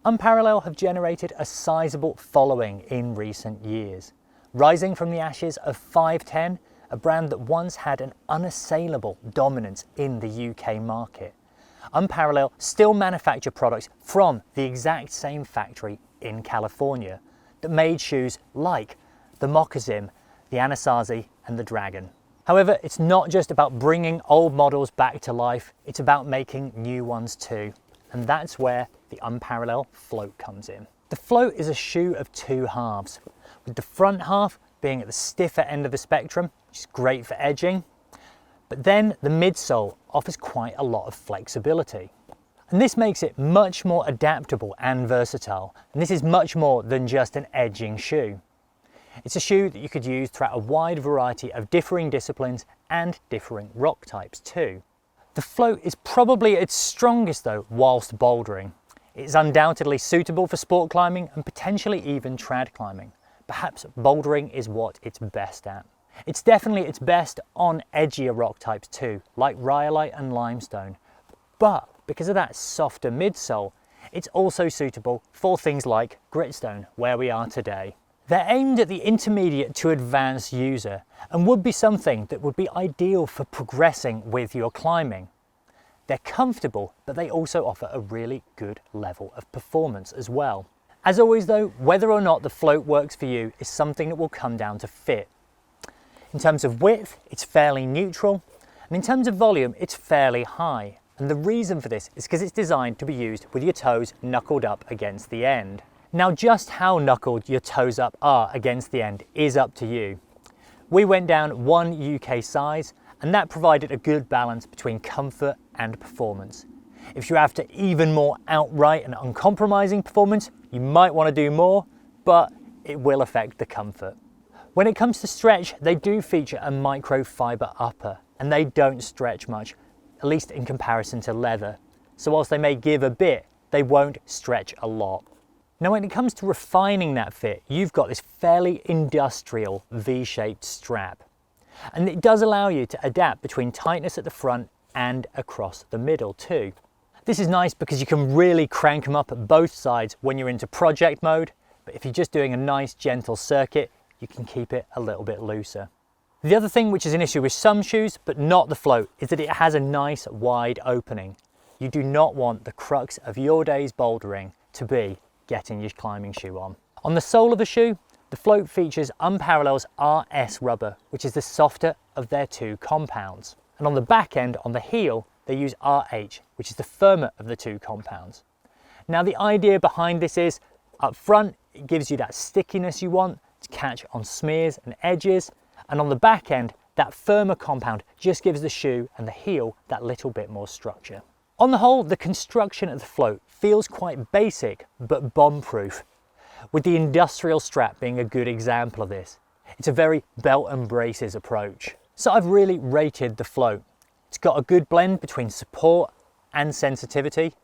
Unparallel have generated a sizable following in recent years, rising from the ashes of 510, a brand that once had an unassailable dominance in the UK market. Unparallel still manufacture products from the exact same factory in California that made shoes like the Moccasym, the Anasazi and the Dragon. However, it's not just about bringing old models back to life, it's about making new ones too. And that's where the Unparallel Float comes in. The Float is a shoe of two halves, with the front half being at the stiffer end of the spectrum, which is great for edging, but then the midsole offers quite a lot of flexibility. And this makes it much more adaptable and versatile, and this is much more than just an edging shoe. It's a shoe that you could use throughout a wide variety of differing disciplines and differing rock types too. The Float is probably at its strongest though whilst bouldering. It is undoubtedly suitable for sport climbing and potentially even trad climbing. Perhaps bouldering is what it's best at. It's definitely its best on edgier rock types too, like rhyolite and limestone. But because of that softer midsole, it's also suitable for things like gritstone, where we are today. They're aimed at the intermediate to advanced user and would be something that would be ideal for progressing with your climbing. They're comfortable, but they also offer a really good level of performance as well. As always though, whether or not the Float works for you is something that will come down to fit. In terms of width, it's fairly neutral, and in terms of volume, it's fairly high. And the reason for this is because it's designed to be used with your toes knuckled up against the end. Now, just how knuckled your toes up are against the end is up to you. We went down 1 UK size, and that provided a good balance between comfort and performance. If you're after even more outright and uncompromising performance, you might want to do more, but it will affect the comfort. When it comes to stretch, they do feature a microfiber upper, and they don't stretch much, at least in comparison to leather. So whilst they may give a bit, they won't stretch a lot. Now when it comes to refining that fit, you've got this fairly industrial V-shaped strap. And it does allow you to adapt between tightness at the front and across the middle too. This is nice because you can really crank them up at both sides when you're into project mode, but if you're just doing a nice gentle circuit, you can keep it a little bit looser. The other thing which is an issue with some shoes, but not the Float, is that it has a nice wide opening. You do not want the crux of your day's bouldering to be getting your climbing shoe on. On the sole of the shoe, the Float features Unparalleled's RS rubber, which is the softer of their two compounds. And on the back end, on the heel, they use RH, which is the firmer of the two compounds. Now the idea behind this is, up front, it gives you that stickiness you want to catch on smears and edges, and on the back end, that firmer compound just gives the shoe and the heel that little bit more structure. On the whole, the construction of the Float feels quite basic but bomb-proof, with the industrial strap being a good example of this. It's a very belt and braces approach. So I've really rated the Float. It's got a good blend between support and sensitivity,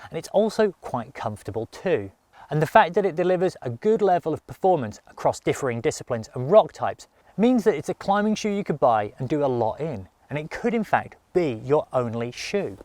and it's also quite comfortable too. And the fact that it delivers a good level of performance across differing disciplines and rock types means that it's a climbing shoe you could buy and do a lot in, and it could in fact be your only shoe.